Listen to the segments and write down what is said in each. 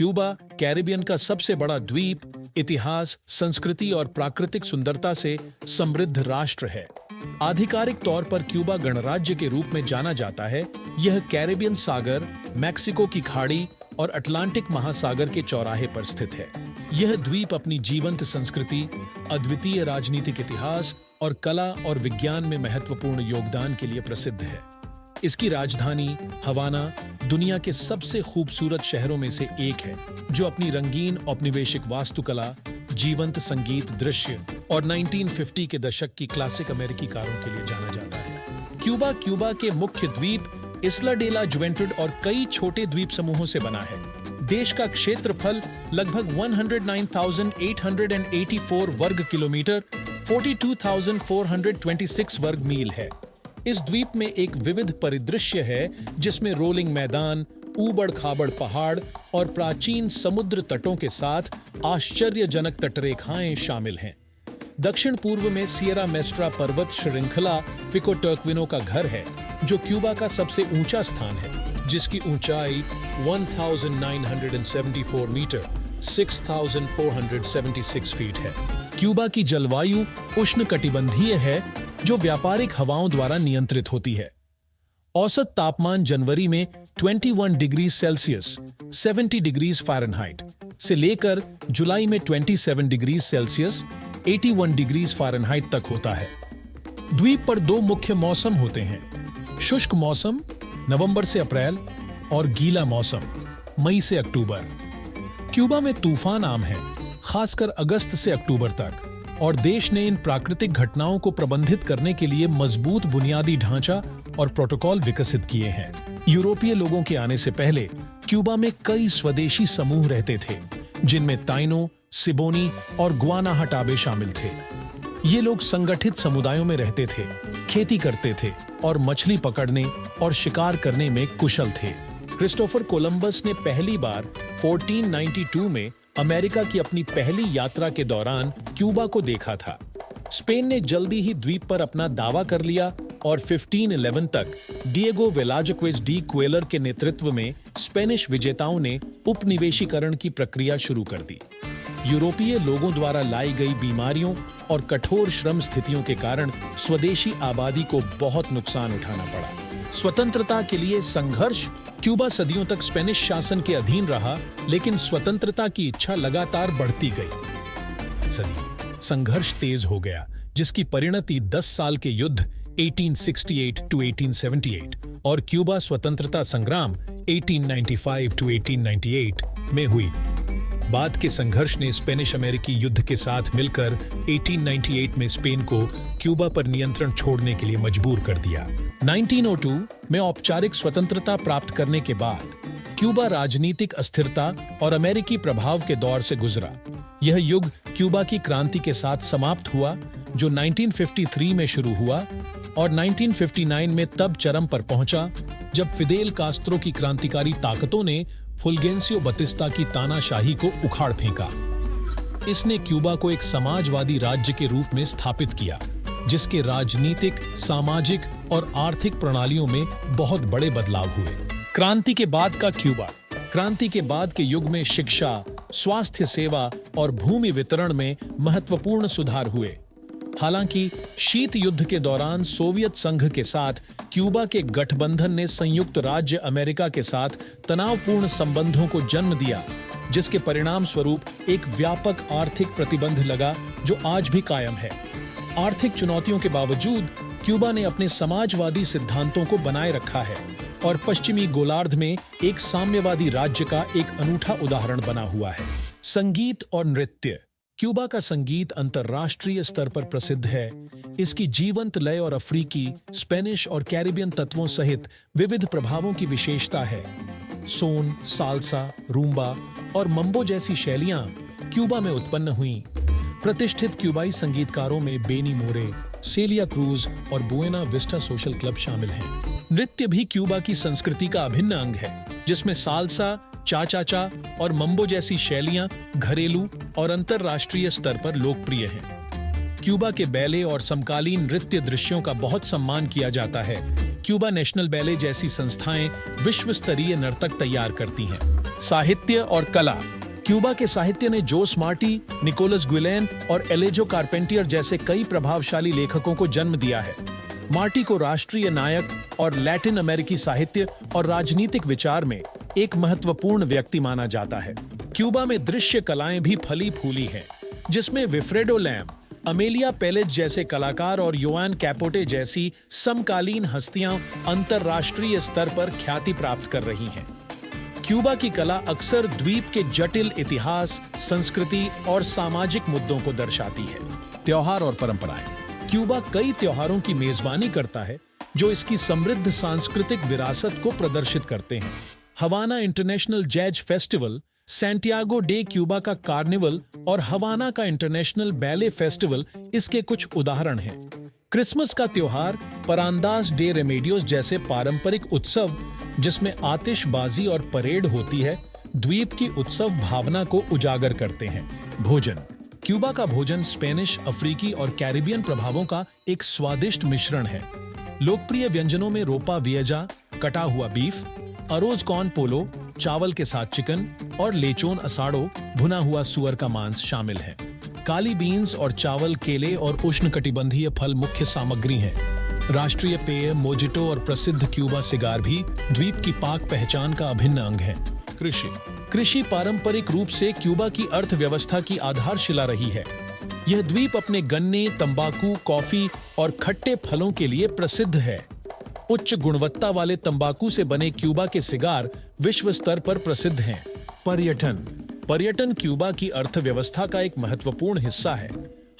Cuba Caribbean का सबसे बड़ा द्वीप, इतिहास, संस्कृति और प्राकृतिक सुंदरता से समृद्ध राष्ट्र है। आधिकारिक तौर पर क्यूबा गणराज्य के रूप में जाना जाता है। यह कैरिबियन सागर, मैक्सिको की खाड़ी और अटलांटिक महासागर के चौराहे पर स्थित है। यह द्वीप अपनी जीवंत संस्कृति, अद्वितीय राजनीतिक इतिहास और कला और विज्ञान में महत्वपूर्ण योगदान के लिए प्रसिद्ध है। इसकी राजधानी हवाना दुनिया के सबसे खूबसूरत शहरों में से एक है, जो अपनी रंगीन औपनिवेशिक वास्तुकला, जीवंत संगीत दृश्य और 1950 के दशक की क्लासिक अमेरिकी कारों के लिए जाना जाता है। क्यूबा के मुख्य द्वीप इस्ला डे ला जुवेंटुड और कई छोटे द्वीप समूहों से बना है। देश का क्षेत्रफल लगभग 109,884 वर्ग किलोमीटर 42,426 वर्ग मील है। इस द्वीप में एक विविध परिदृश्य है, जिसमें रोलिंग मैदान, ऊबड़-खाबड़ पहाड़ और प्राचीन समुद्र तटों के साथ आश्चर्यजनक तटरेखाएं शामिल हैं। दक्षिण पूर्व में सियरा मेस्ट्रा पर्वत श्रृंखला पिको टर्क्विनो का घर है, जो क्यूबा का सबसे ऊंचा स्थान है, जिसकी ऊंचाई 1974 मीटर 6,476 फीट है। क्यूबा की जलवायु उष्णकटिबंधीय है, जो व्यापारिक हवाओं द्वारा नियंत्रित होती है। औसत तापमान जनवरी में 21 डिग्री सेल्सियस 70 डिग्रीज फ़ारेनहाइट से लेकर जुलाई में 27 डिग्री सेल्सियस 81 डिग्रीज फ़ारेनहाइट तक होता है। द्वीप पर दो मुख्य मौसम होते हैं: शुष्क मौसम नवंबर से अप्रैल और गीला मौसम मई से अक्टूबर। क्यूबा में तूफान आम है, खासकर अगस्त से अक्टूबर तक, और देश ने इन प्राकृतिक घटनाओं को प्रबंधित करने के लिए मजबूत बुनियादी ढांचा और प्रोटोकॉल विकसित किए हैं। यूरोपीय लोगों के आने से पहले क्यूबा में कई स्वदेशी समूह रहते थे, जिनमें ताइनो, सिबोनी और ग्वानाहाटाबे शामिल थे। ये लोग संगठित समुदायों में रहते थे, खेती करते थे और मछली पकड़ने और शिकार करने में कुशल थे। क्रिस्टोफर कोलंबस ने पहली बार 1492 में अमेरिका की अपनी पहली यात्रा के दौरान क्यूबा को देखा था। स्पेन ने जल्दी ही द्वीप पर अपना दावा कर लिया और 1511 तक डिएगो वेलाजक्वेज डी क्वेलर के नेतृत्व में स्पेनिश विजेताओं ने उपनिवेशीकरण की प्रक्रिया शुरू कर दी। यूरोपीय लोगों द्वारा लाई गई बीमारियों और कठोर श्रम स्थितियों के कारण स्वदेशी आबादी को बहुत नुकसान उठाना पड़ा। स्वतंत्रता के लिए संघर्ष। क्यूबा सदियों तक स्पेनिश शासन के अधीन रहा, लेकिन स्वतंत्रता की इच्छा लगातार बढ़ती गई। संघर्ष तेज हो गया, जिसकी परिणति 10 साल के युद्ध 1868 to 1878 और क्यूबा स्वतंत्रता संग्राम 1895 to 1898 में हुई। बाद के संघर्ष ने स्पेनिश अमेरिकी युद्ध के साथ मिलकर 1898 में स्पेन को क्यूबा पर नियंत्रण छोड़ने के लिए मजबूर कर दिया। 1902 में औपचारिक स्वतंत्रता प्राप्त करने के बाद क्यूबा राजनीतिक अस्थिरता और अमेरिकी प्रभाव के दौर से गुजरा। यह युग क्यूबा की क्रांति के साथ समाप्त हुआ, जो 1953 में शुरू हुआ और 1959 में तब चरम पर पहुंचा जब फिदेल कास्त्रो की क्रांतिकारी ताकतों ने फुल्गेंसियो बतिस्ता की तानाशाही को उखाड़ फेंका। इसने क्यूबा को एक समाजवादी राज्य के रूप में स्थापित किया, जिसके राजनीतिक, सामाजिक और आर्थिक प्रणालियों में बहुत बड़े बदलाव हुए। क्रांति के बाद का क्यूबा। क्रांति के बाद के युग में शिक्षा, स्वास्थ्य सेवा और भूमि वितरण में महत्वपूर्ण सुधार हुए। हालांकि शीत युद्ध के दौरान सोवियत संघ के साथ क्यूबा के गठबंधन ने संयुक्त राज्य अमेरिका के साथ तनावपूर्ण संबंधों को जन्म दिया, जिसके परिणाम स्वरूप एक व्यापक आर्थिक प्रतिबंध लगा, जो आज भी कायम है। आर्थिक चुनौतियों के बावजूद क्यूबा ने अपने समाजवादी सिद्धांतों को बनाए रखा है और पश्चिमी गोलार्ध में एक साम्यवादी राज्य का एक अनूठा उदाहरण बना हुआ है। संगीत और नृत्य। क्यूबा का संगीत अंतर्राष्ट्रीय स्तर पर प्रसिद्ध है। इसकी जीवंत लय और अफ्रीकी, स्पेनिश और कैरिबियन तत्वों सहित विविध प्रभावों की विशेषता है। सोन, साल्सा, रूम्बा और मम्बो जैसी शैलियां क्यूबा में उत्पन्न हुईं। प्रतिष्ठित क्यूबाई संगीतकारों में बेनी मोरे, सेलिया क्रूज और बुएना विस्टा सोशल क्लब शामिल हैं। नृत्य भी क्यूबा की संस्कृति का अभिन्न अंग है, जिसमें साल्सा, चा-चा-चा और मम्बो जैसी शैलियां घरेलू और अंतर्राष्ट्रीय स्तर पर लोकप्रिय हैं। क्यूबा के बैले और समकालीन नृत्य दृश्यों का बहुत सम्मान किया जाता है। क्यूबा नेशनल बैले जैसी संस्थाएं विश्व स्तरीय नर्तक तैयार करती हैं। साहित्य और कला। क्यूबा के साहित्य ने जोस मार्टी, निकोलस गुइलेन और एलेजो कारपेंटियर जैसे कई प्रभावशाली लेखकों को जन्म दिया है। मार्टी को राष्ट्रीय नायक और लैटिन अमेरिकी साहित्य और राजनीतिक विचार में एक महत्वपूर्ण व्यक्ति माना जाता है। क्यूबा में दृश्य कलाएं भी फली फूली हैं, जिसमें विफ्रेडो लैम, अमेलिया पेलेज जैसे कलाकार और योआन कैपोटे जैसी समकालीन हस्तियां अंतरराष्ट्रीय स्तर पर ख्याति प्राप्त कर रही हैं। क्यूबा की कला अक्सर द्वीप के जटिल इतिहास, संस्कृति और सामाजिक मुद्दों को दर्शाती है। त्योहार और परंपराएं। क्यूबा कई त्योहारों की मेजबानी करता है जो इसकी समृद्ध सांस्कृतिक विरासत को प्रदर्शित करते हैं। Havana international jazz festival, Santiago de Cuba का कार्निवल और हवाना का इंटरनेशनल बैले फेस्टिवल इसके कुछ उदाहरण हैं। क्रिसमस का त्योहार, परांदास डे रेमेडियोस जैसे पारंपरिक उत्सव जिसमें आतिशबाजी और परेड होती है, द्वीप की उत्सव भावना को उजागर करते हैं। भोजन। क्यूबा का भोजन स्पेनिश, अफ्रीकी और कैरिबियन प्रभावों का एक स्वादिष्ट मिश्रण है। लोकप्रिय व्यंजनों में रोपा वियजा, कटा हुआ बीफ, अरोज कॉर्न पोलो, चावल के साथ चिकन और लेचोन असाड़ो, भुना हुआ सुअर का मांस शामिल है। काली बीन्स और चावल, केले और उष्णकटिबंधीय फल मुख्य सामग्री हैं। राष्ट्रीय पेय मोजिटो और प्रसिद्ध क्यूबा सिगार भी द्वीप की पाक पहचान का अभिन्न अंग है। कृषि पारंपरिक रूप से क्यूबा की अर्थव्यवस्था की आधारशिला रही है। यह द्वीप अपने गन्ने, तंबाकू, कॉफी और खट्टे फलों के लिए प्रसिद्ध है। उच्च गुणवत्ता वाले तंबाकू से बने क्यूबा के सिगार विश्व स्तर पर प्रसिद्ध हैं। पर्यटन क्यूबा की अर्थव्यवस्था का एक महत्वपूर्ण हिस्सा है।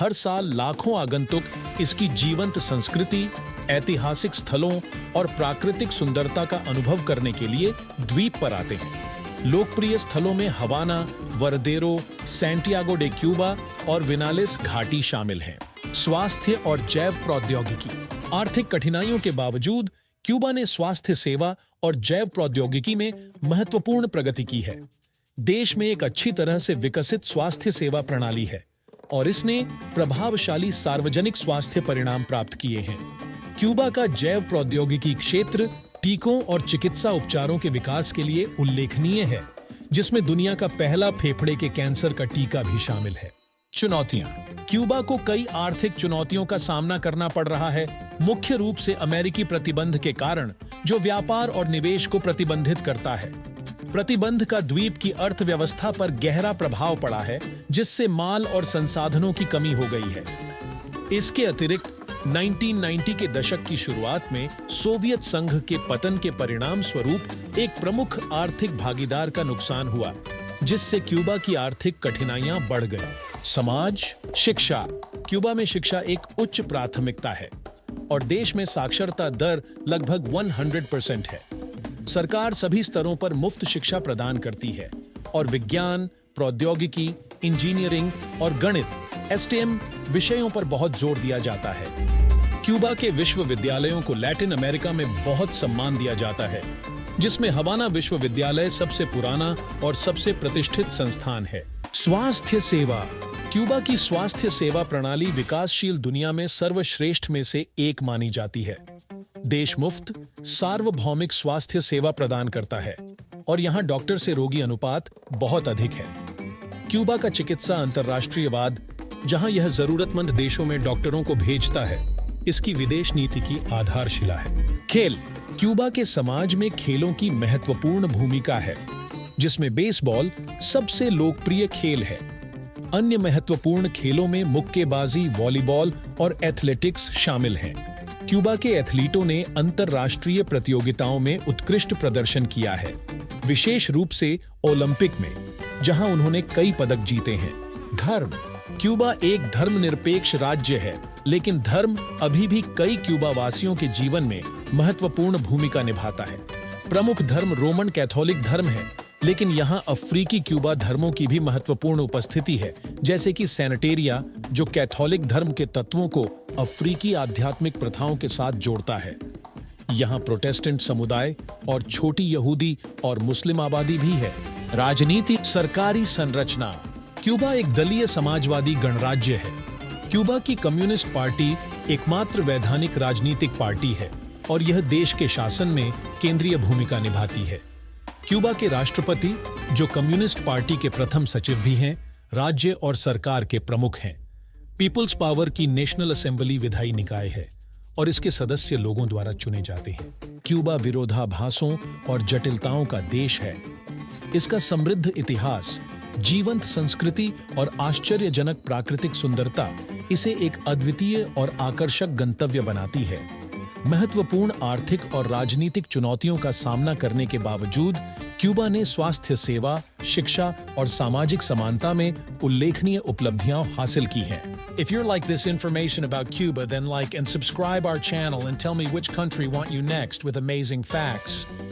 हर साल लाखों आगंतुक इसकी जीवंत संस्कृति, ऐतिहासिक स्थलों और प्राकृतिक सुंदरता का अनुभव करने के लिए द्वीप पर आते हैं। लोकप्रिय स्थलों में हवाना, वरदेरो, सैंटियागो डे क्यूबा और विनालिस घाटी शामिल हैं। स्वास्थ्य और जैव प्रौद्योगिकी। आर्थिक कठिनाइयों के बावजूद क्यूबा ने स्वास्थ्य सेवा और जैव प्रौद्योगिकी में महत्वपूर्ण प्रगति की है। देश में एक अच्छी तरह से विकसित स्वास्थ्य सेवा प्रणाली है और इसने प्रभावशाली सार्वजनिक स्वास्थ्य परिणाम प्राप्त किए हैं। क्यूबा का जैव प्रौद्योगिकी क्षेत्र टीकों और चिकित्सा उपचारों के विकास के लिए उल्लेखनीय है, जिसमें दुनिया का पहला फेफड़े के कैंसर का टीका भी शामिल है। चुनौतियां। क्यूबा को कई आर्थिक चुनौतियों का सामना करना पड़ रहा है, मुख्य रूप से अमेरिकी प्रतिबंध के कारण, जो व्यापार और निवेश को प्रतिबंधित करता है। प्रतिबंध का द्वीप की अर्थव्यवस्था पर गहरा प्रभाव पड़ा है, जिससे माल और संसाधनों की कमी हो गई है। इसके अतिरिक्त 1990 के दशक की शुरुआत में सोवियत संघ के पतन के परिणाम स्वरूप एक प्रमुख आर्थिक भागीदार का नुकसान हुआ, जिससे क्यूबा की आर्थिक कठिनाइयां बढ़ गई। समाज, शिक्षा। क्यूबा में शिक्षा एक उच्च प्राथमिकता है और देश में साक्षरता दर लगभग 100% है। सरकार सभी स्तरों पर मुफ्त शिक्षा प्रदान करती है और विज्ञान, प्रौद्योगिकी, इंजीनियरिंग और गणित (STEM) विषयों पर बहुत जोर दिया जाता है। क्यूबा के विश्वविद्यालयों को लैटिन अमेरिका में बहुत सम्मान दिया जाता है, जिसमें हवाना विश्वविद्यालय सबसे पुराना और सबसे प्रतिष्ठित संस्थान है। स्वास्थ्य सेवा। क्यूबा की स्वास्थ्य सेवा प्रणाली विकासशील दुनिया में सर्वश्रेष्ठ में से एक मानी जाती है। देश मुफ्त, सार्वभौमिक स्वास्थ्य सेवा प्रदान करता है और यहाँ डॉक्टर से रोगी अनुपात बहुत अधिक है। क्यूबा का चिकित्सा अंतर्राष्ट्रीयवाद, जहाँ यह जरूरतमंद देशों में डॉक्टरों को भेजता है, इसकी विदेश नीति की आधारशिला है। खेल। क्यूबा के समाज में खेलों की महत्वपूर्ण भूमिका है, जिसमें बेसबॉल सबसे लोकप्रिय खेल है। अन्य महत्वपूर्ण खेलों में मुक्केबाजी, वॉलीबॉल और एथलेटिक्स शामिल हैं। क्यूबा के एथलीटों ने अंतर्राष्ट्रीय प्रतियोगिताओं में उत्कृष्ट प्रदर्शन किया है, विशेष रूप से ओलंपिक में, जहां उन्होंने कई पदक जीते हैं। धर्म। क्यूबा एक धर्मनिरपेक्ष राज्य है, लेकिन धर्म अभी भी कई क्यूबा वासियों के जीवन में महत्वपूर्ण भूमिका निभाता है। प्रमुख धर्म रोमन कैथोलिक धर्म है, लेकिन यहाँ अफ्रीकी क्यूबा धर्मों की भी महत्वपूर्ण उपस्थिति है, जैसे कि सैनिटेरिया, जो कैथोलिक धर्म के तत्वों को अफ्रीकी आध्यात्मिक प्रथाओं के साथ जोड़ता है। यहाँ प्रोटेस्टेंट समुदाय और छोटी यहूदी और मुस्लिम आबादी भी है। राजनीति। सरकारी संरचना। क्यूबा एक दलीय समाजवादी गणराज्य है। क्यूबा की कम्युनिस्ट पार्टी एकमात्र वैधानिक राजनीतिक पार्टी है और यह देश के शासन में केंद्रीय भूमिका निभाती है। क्यूबा के राष्ट्रपति, जो कम्युनिस्ट पार्टी के प्रथम सचिव भी हैं, राज्य और सरकार के प्रमुख हैं। पीपुल्स पावर की नेशनल असेंबली विधायी निकाय है और इसके सदस्य लोगों द्वारा चुने जाते हैं। क्यूबा विरोधाभासों और जटिलताओं का देश है। इसका समृद्ध इतिहास, जीवंत संस्कृति और आश्चर्यजनक प्राकृतिक सुंदरता इसे एक अद्वितीय और आकर्षक गंतव्य बनाती है। महत्वपूर्ण आर्थिक और राजनीतिक चुनौतियों का सामना करने के बावजूद क्यूबा ने स्वास्थ्य सेवा, शिक्षा और सामाजिक समानता में उल्लेखनीय उपलब्धियां हासिल की हैं। If you're like this information about Cuba, then like and subscribe our channel and tell me which country want you next with amazing facts.